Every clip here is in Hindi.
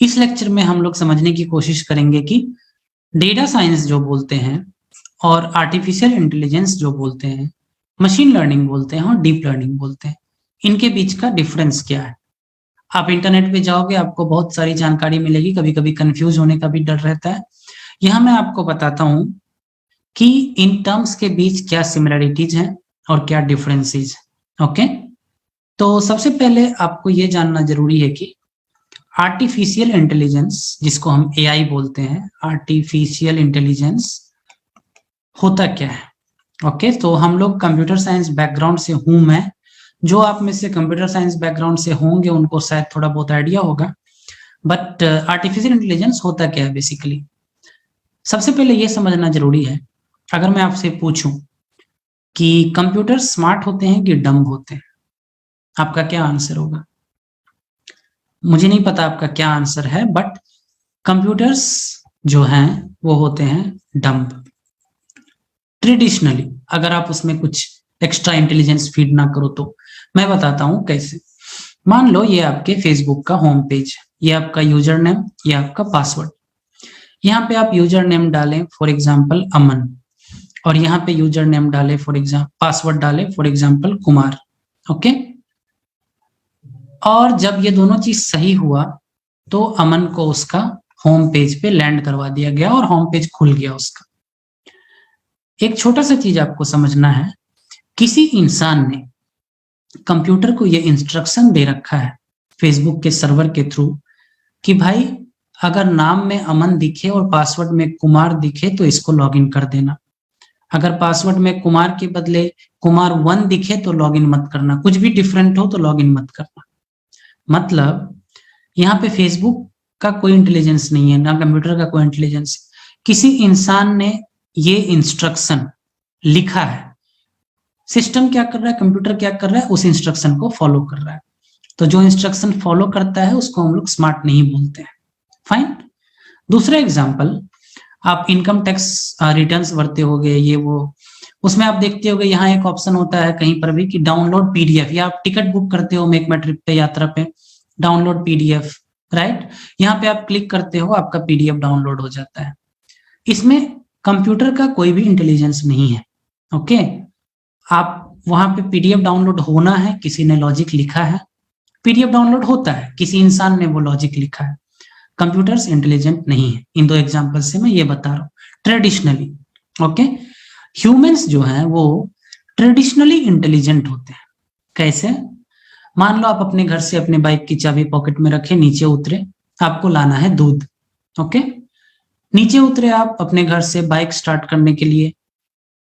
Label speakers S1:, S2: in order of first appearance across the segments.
S1: इस लेक्चर में हम लोग समझने की कोशिश करेंगे कि डेटा साइंस जो बोलते हैं और आर्टिफिशियल इंटेलिजेंस जो बोलते हैं, मशीन लर्निंग बोलते हैं और डीप लर्निंग बोलते हैं, इनके बीच का डिफरेंस क्या है। आप इंटरनेट पे जाओगे, आपको बहुत सारी जानकारी मिलेगी, कभी कभी कंफ्यूज होने का भी डर रहता है। यहाँ मैं आपको बताता हूँ कि इन टर्म्स के बीच क्या सिमिलरिटीज हैं और क्या डिफरेंसेस। ओके, तो सबसे पहले आपको ये जानना जरूरी है कि आर्टिफिशियल इंटेलिजेंस, जिसको हम एआई बोलते हैं, आर्टिफिशियल इंटेलिजेंस होता क्या है। ओके, तो हम लोग कंप्यूटर साइंस बैकग्राउंड से हूं मैं, जो आप में से कंप्यूटर साइंस बैकग्राउंड से होंगे उनको शायद थोड़ा बहुत आइडिया होगा। बट आर्टिफिशियल इंटेलिजेंस होता क्या है बेसिकली, सबसे पहले ये समझना जरूरी है। अगर मैं आपसे पूछूं कि कंप्यूटर स्मार्ट होते हैं कि डम्ब होते हैं, आपका क्या आंसर होगा? मुझे नहीं पता आपका क्या आंसर है, बट कंप्यूटर्स जो हैं वो होते हैं डम्ब ट्रेडिशनली, अगर आप उसमें कुछ एक्स्ट्रा इंटेलिजेंस फीड ना करो तो। मैं बताता हूं कैसे। मान लो ये आपके फेसबुक का होम पेज, ये आपका यूजर नेम, ये आपका पासवर्ड। यहाँ पे आप यूजर नेम डालें फॉर एग्जाम्पल अमन, और यहाँ पे यूजर नेम डाले फॉर एग्जाम्पल, पासवर्ड डाले फॉर एग्जाम्पल कुमार। ओके, और जब ये दोनों चीज सही हुआ तो अमन को उसका होम पेज पे लैंड करवा दिया गया और होम पेज खुल गया उसका। एक छोटा सा चीज आपको समझना है, किसी इंसान ने कंप्यूटर को ये इंस्ट्रक्शन दे रखा है फेसबुक के सर्वर के थ्रू कि भाई अगर नाम में अमन दिखे और पासवर्ड में कुमार दिखे तो इसको लॉगिन कर देना। अगर पासवर्ड में कुमार के बदले कुमार 1 दिखे तो लॉगिन मत करना, कुछ भी डिफरेंट हो तो लॉगिन मत करना। मतलब यहाँ पे फेसबुक का कोई इंटेलिजेंस नहीं है, ना कंप्यूटर का कोई इंटेलिजेंस। किसी इंसान ने ये इंस्ट्रक्शन लिखा है, सिस्टम क्या कर रहा है, कंप्यूटर क्या कर रहा है, उस इंस्ट्रक्शन को फॉलो कर रहा है। तो जो इंस्ट्रक्शन फॉलो करता है उसको हम लोग स्मार्ट नहीं बोलते हैं। फाइन। दूसरा एग्जांपल, आप इनकम टैक्स रिटर्न्स भरते होगे, ये वो, उसमें आप देखते होगे यहाँ एक ऑप्शन होता है कहीं पर भी कि डाउनलोड पीडीएफ, या आप टिकट बुक करते हो मेक माई ट्रिप पे, यात्रा पे, डाउनलोड पीडीएफ, राइट। यहाँ पे आप क्लिक करते हो, आपका पीडीएफ डाउनलोड हो जाता है। इसमें कंप्यूटर का कोई भी इंटेलिजेंस नहीं है। ओके, आप वहां पे पीडीएफ डाउनलोड होना है, किसी ने लॉजिक लिखा है, पीडीएफ डाउनलोड होता है, किसी इंसान ने वो लॉजिक लिखा है। कंप्यूटर्स इंटेलिजेंट नहीं है। इन दो एग्जांपल से मैं ये बता रहा हूँ ट्रेडिशनली। ओके, ह्यूमंस जो हैं वो ट्रेडिशनली इंटेलिजेंट होते हैं। कैसे? मान लो आप अपने घर से अपने बाइक की चाबी पॉकेट में रखे, नीचे उतरे, आपको लाना है दूध। ओके, नीचे उतरे आप अपने घर से बाइक स्टार्ट करने के लिए,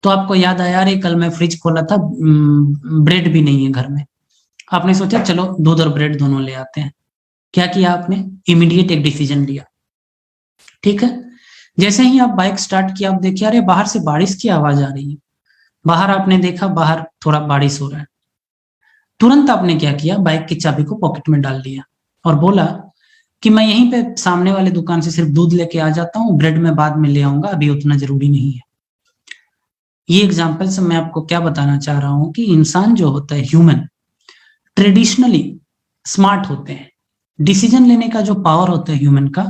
S1: तो आपको याद आया अरे कल मैं फ्रिज खोला था, ब्रेड भी नहीं है घर में। आपने सोचा चलो दूध और ब्रेड दोनों ले आते हैं। क्या किया आपने? इमीडिएट एक डिसीजन लिया। ठीक है, जैसे ही आप बाइक स्टार्ट किया, आप देखिए अरे बाहर से बारिश की आवाज आ रही है। बाहर आपने देखा, बाहर थोड़ा बारिश हो रहा है। तुरंत आपने क्या किया? बाइक की चाबी को पॉकेट में डाल दिया और बोला कि मैं यहीं पे सामने वाले दुकान से सिर्फ दूध लेके आ जाता हूँ, ब्रेड में बाद में ले आऊंगा, अभी उतना जरूरी नहीं है। ये एग्जाम्पल से मैं आपको क्या बताना चाह रहा हूं कि इंसान जो होता है, ह्यूमन, ट्रेडिशनली स्मार्ट होते हैं। डिसीजन लेने का जो पावर होता है ह्यूमन का,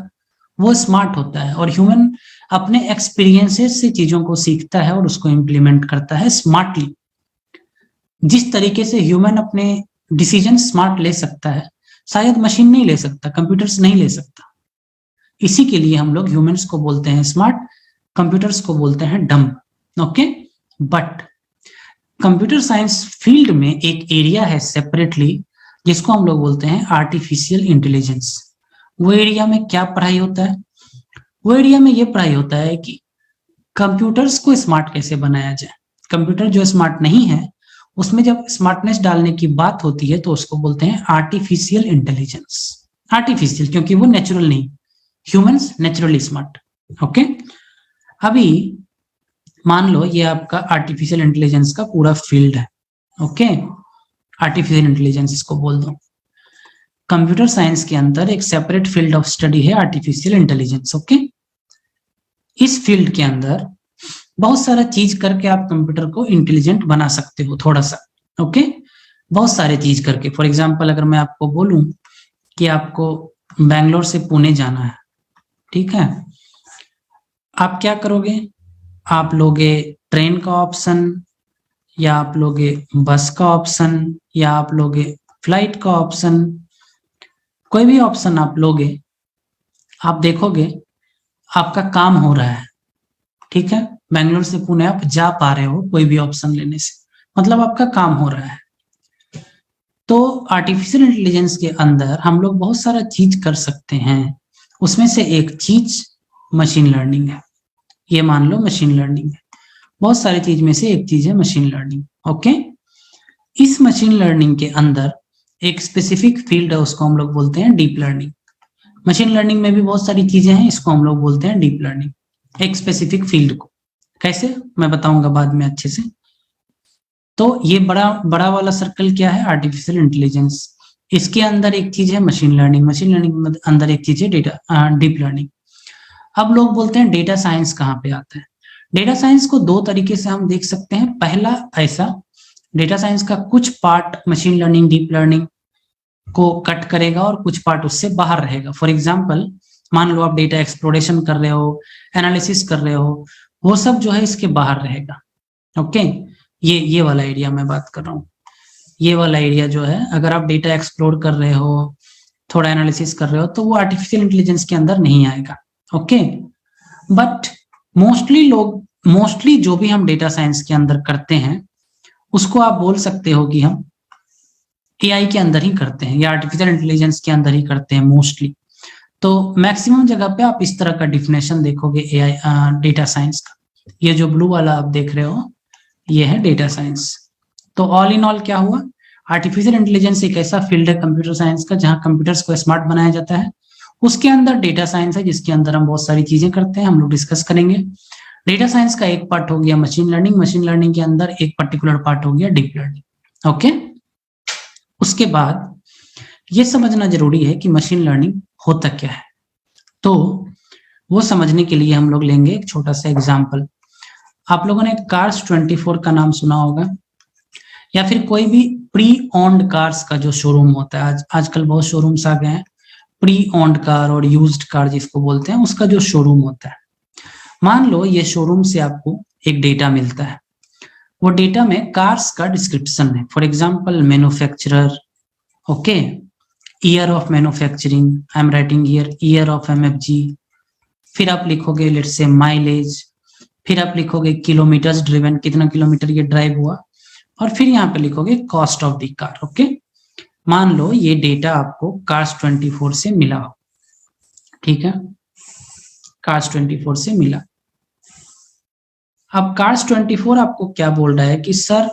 S1: वो स्मार्ट होता है, और ह्यूमन अपने एक्सपीरियंसेस से चीजों को सीखता है और उसको इम्प्लीमेंट करता है स्मार्टली। जिस तरीके से ह्यूमन अपने डिसीजन स्मार्ट ले सकता है, शायद मशीन नहीं ले सकता, कंप्यूटर्स नहीं ले सकता। इसी के लिए हम लोग ह्यूमंस को बोलते हैं स्मार्ट, कंप्यूटर्स को बोलते हैं dumb. Okay, but computer science field में एक एरिया है सेपरेटली, जिसको हम लोग बोलते हैं आर्टिफिशियल इंटेलिजेंस। वो एरिया में क्या पढ़ाई होता है? वो एरिया में ये पढ़ाई होता है कि कंप्यूटर्स को स्मार्ट कैसे बनाया जाए। कंप्यूटर जो स्मार्ट नहीं है, उसमें जब स्मार्टनेस डालने की बात होती है तो उसको बोलते हैं आर्टिफिशियल इंटेलिजेंस। आर्टिफिशियल क्योंकि वो नेचुरल नहीं, ह्यूमंस नेचुरली स्मार्ट। ओके, अभी मान लो ये आपका आर्टिफिशियल इंटेलिजेंस का पूरा फील्ड है। ओके, आर्टिफिशियल इंटेलिजेंस इसको बोल दो। कंप्यूटर साइंस के अंदर एक सेपरेट फील्ड ऑफ स्टडी है आर्टिफिशियल इंटेलिजेंस। ओके, इस फील्ड के अंदर बहुत सारा चीज करके आप कंप्यूटर को इंटेलिजेंट बना सकते हो, थोड़ा सा। ओके, बहुत सारे चीज करके। फॉर एग्जांपल अगर मैं आपको बोलूं कि आपको बैंगलोर से पुणे जाना है, ठीक है, आप क्या करोगे? आप लोगे ट्रेन का ऑप्शन, या आप लोगे बस का ऑप्शन, या आप लोगे फ्लाइट का ऑप्शन, कोई भी ऑप्शन आप लोगे, आप देखोगे आपका काम हो रहा है, ठीक है, बैंगलोर से पुणे आप जा पा रहे हो कोई भी ऑप्शन लेने से, मतलब आपका काम हो रहा है। तो आर्टिफिशियल इंटेलिजेंस के अंदर हम लोग बहुत सारा चीज कर सकते हैं, उसमें से एक चीज मशीन लर्निंग है। ये मान लो मशीन लर्निंग है, बहुत सारी चीज में से एक चीज है मशीन लर्निंग। ओके, इस मशीन लर्निंग के अंदर एक स्पेसिफिक फील्ड है, उसको हम लोग बोलते हैं डीप लर्निंग। मशीन लर्निंग में भी बहुत सारी चीजें हैं, इसको हम लोग बोलते हैं डीप लर्निंग। एक स्पेसिफिक फील्ड को कैसे, मैं बताऊंगा बाद में अच्छे से। तो ये बड़ा बड़ा वाला सर्कल क्या है? Artificial intelligence. इसके अंदर एक चीज है मशीन लर्निंग, मशीन लर्निंग के अंदर एक चीज है डेटा डीप लर्निंग। अब लोग बोलते हैं डेटा साइंस कहाँ पे आता है? डेटा साइंस को दो तरीके से हम देख सकते हैं। पहला ऐसा, डेटा साइंस का कुछ part machine learning deep learning को कट करेगा और कुछ पार्ट उससे बाहर रहेगा। फॉर एग्जाम्पल, मान लो आप डेटा एक्सप्लोरेशन कर रहे हो, एनालिसिस कर रहे हो, वो सब जो है इसके बाहर रहेगा। ओके, ये वाला एरिया मैं बात कर रहा हूँ। ये वाला एरिया जो है, अगर आप डेटा एक्सप्लोर कर रहे हो, थोड़ा एनालिसिस कर रहे हो, तो वो आर्टिफिशियल इंटेलिजेंस के अंदर नहीं आएगा। ओके, बट मोस्टली जो भी हम डेटा साइंस के अंदर करते हैं, उसको आप बोल सकते हो कि हम एआई के अंदर ही करते हैं या आर्टिफिशियल इंटेलिजेंस के अंदर ही करते हैं मोस्टली। तो मैक्सिमम जगह पे आप इस तरह का डिफिनेशन देखोगे एआई डेटा साइंस का। ये जो ब्लू वाला आप देख रहे हो, ये है डेटा साइंस। तो ऑल इन ऑल क्या हुआ? आर्टिफिशियल इंटेलिजेंस एक ऐसा फील्ड है कंप्यूटर साइंस का जहां कंप्यूटर्स को स्मार्ट बनाया जाता है। उसके अंदर डेटा साइंस है, जिसके अंदर हम बहुत सारी चीजें करते हैं, हम लोग डिस्कस करेंगे। डेटा साइंस का एक पार्ट हो गया मशीन लर्निंग, मशीन लर्निंग के अंदर एक पर्टिकुलर पार्ट हो गया डीप लर्निंग। ओके, उसके बाद ये समझना जरूरी है कि मशीन लर्निंग होता क्या है। तो वो समझने के लिए हम लोग लेंगे एक छोटा सा एग्जाम्पल। आप लोगों ने कार्स 24 का नाम सुना होगा, या फिर कोई भी प्री ओन्ड कार्स का जो शोरूम होता है, आजकल बहुत शोरूम्स आ गए हैं, प्री ओन्ड कार और यूज्ड कार जिसको बोलते हैं, उसका जो शोरूम होता है। मान लो ये शोरूम से आपको एक डेटा मिलता है, वो डेटा में कार्स का डिस्क्रिप्शन है। For example manufacturer, okay, year of manufacturing, I am writing here year of MFG, फिर आप लिखोगे लेट्स से माइलेज, फिर आप लिखोगे किलोमीटर्स ड्रिवन, कितना किलोमीटर ये ड्राइव हुआ, और फिर यहाँ पे लिखोगे cost of the car. Okay, मान लो ये डेटा आपको कार्स 24 से मिला हो, ठीक है, कार्स 24 से मिला। अब कार्स 24 आपको क्या बोल रहा है कि सर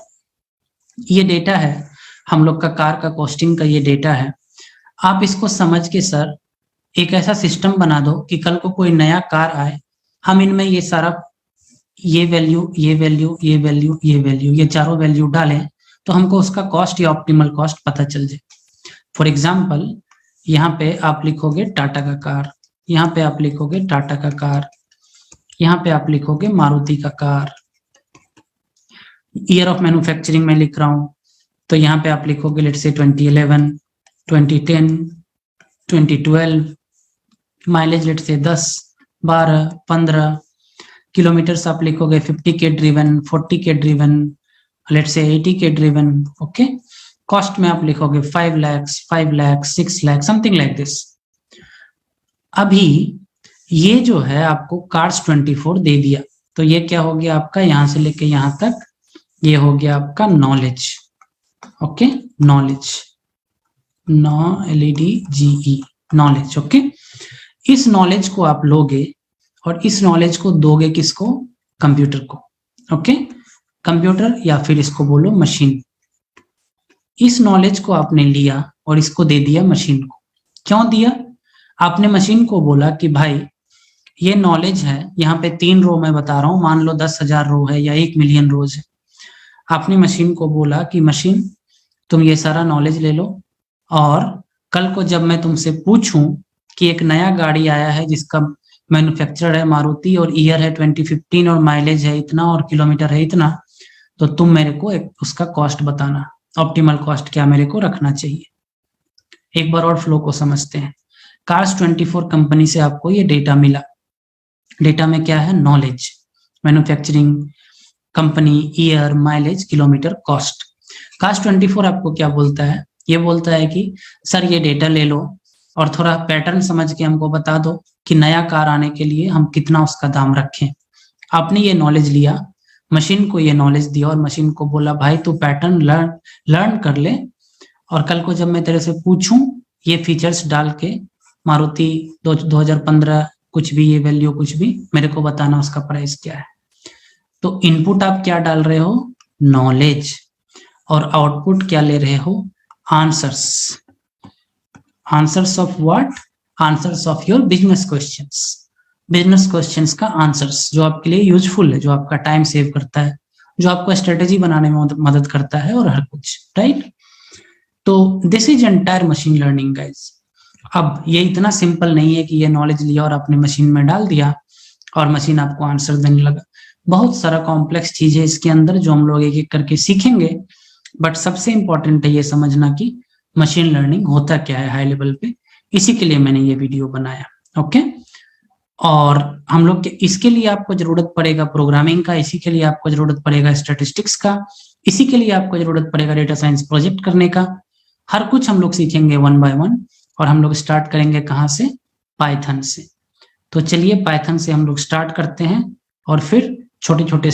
S1: ये डेटा है हम लोग का, कार का कॉस्टिंग का ये डेटा है, आप इसको समझ के सर एक ऐसा सिस्टम बना दो कि कल को कोई नया कार आए, हम इनमें ये सारा ये वैल्यू ये वैल्यू ये वैल्यू ये वैल्यू ये चारों वैल्यू डालें, तो हमको उसका कॉस्ट या ऑप्टिमल कॉस्ट पता चल जाए। फॉर एग्जाम्पल, यहाँ पे आप लिखोगे टाटा का कार, यहाँ पे आप लिखोगे टाटा का कार, यहाँ पे आप लिखोगे मारुति का कार। ईयर ऑफ मैन्युफैक्चरिंग में लिख रहा हूँ, तो यहाँ पे आप लिखोगे let's say 2011, 2010, 2012, mileage let's say 10, 12, 15, kilometres आप लिखोगे 50K driven, 40K driven, let's say 80K driven. Okay, cost में आप लिखोगे 5 lakh, 5 lakh, 6 lakh, something like this. अभी ये जो है आपको कार्स 24 दे दिया, तो ये क्या हो गया आपका, यहां से लेके यहां तक ये हो गया आपका knowledge. Okay, knowledge, NOLEDGE, knowledge. Okay, इस नॉलेज को आप लोगे और इस नॉलेज को दोगे किसको? कंप्यूटर को। ओके, कंप्यूटर या फिर इसको बोलो मशीन। इस नॉलेज को आपने लिया और इसको दे दिया मशीन को। क्यों दिया? आपने मशीन को बोला कि भाई ये नॉलेज है, यहाँ पे 3 रो मैं बता रहा हूँ, मान लो 10,000 रो है या 1 मिलियन रोज है। आपने मशीन को बोला कि मशीन तुम ये सारा नॉलेज ले लो, और कल को जब मैं तुमसे पूछूं कि एक नया गाड़ी आया है जिसका मैन्युफैक्चरर है मारुति और ईयर है 2015 और माइलेज है इतना और किलोमीटर है इतना, तो तुम मेरे को उसका कॉस्ट बताना, ऑप्टिमल कॉस्ट क्या मेरे को रखना चाहिए। एक बार और फ्लो को समझते हैं। Cars24 कंपनी से आपको ये डेटा मिला। डेटा में क्या है? Knowledge, manufacturing, company, year, mileage, kilometre, cost. Cars24 आपको क्या बोलता है? ये बोलता है कि सर ये डेटा ले लो और थोड़ा पैटर्न समझ के हमको बता दो कि नया कार आने के लिए हम कितना उसका दाम रखें। आपने ये नॉलेज लिया, मशीन को ये नॉलेज दिया और मशीन को बोला भाई तू पैटर्न लर्न कर ले, और कल को जब मैं तेरे से पूछूं ये फीचर्स डाल के मारुति 2015 कुछ भी, ये वैल्यू कुछ भी, मेरे को बताना उसका प्राइस क्या है। तो इनपुट आप क्या डाल रहे हो? नॉलेज। और आउटपुट क्या ले रहे हो? Answers. Answers of what? Answers of your business questions. Business questions का आंसर्स जो आपके लिए यूजफुल है, जो आपका टाइम सेव करता है, जो आपको स्ट्रेटेजी बनाने में मदद करता है और हर कुछ, राइट? तो this is entire machine learning guys. अब ये इतना सिंपल नहीं है कि ये नॉलेज लिया और आपने मशीन में डाल दिया और मशीन आपको आंसर देने लगा। बहुत सारा कॉम्प्लेक्स चीज है इसके अंदर जो हम लोग एक एक करके सीखेंगे, बट सबसे इंपॉर्टेंट है ये समझना कि मशीन लर्निंग होता क्या है हाई लेवल पे। इसी के लिए मैंने ये वीडियो बनाया, ओके। और हम लोग इसके लिए आपको जरूरत पड़ेगा प्रोग्रामिंग का, इसी के लिए आपको जरूरत पड़ेगा स्टैटिस्टिक्स का, इसी के लिए आपको जरूरत पड़ेगा डेटा साइंस प्रोजेक्ट करने का। हर कुछ हम लोग सीखेंगे वन बाय वन, और हम लोग स्टार्ट करेंगे कहाँ से? पाइथन से। तो चलिए पाइथन से हम लोग स्टार्ट करते हैं और फिर छोटे छोटे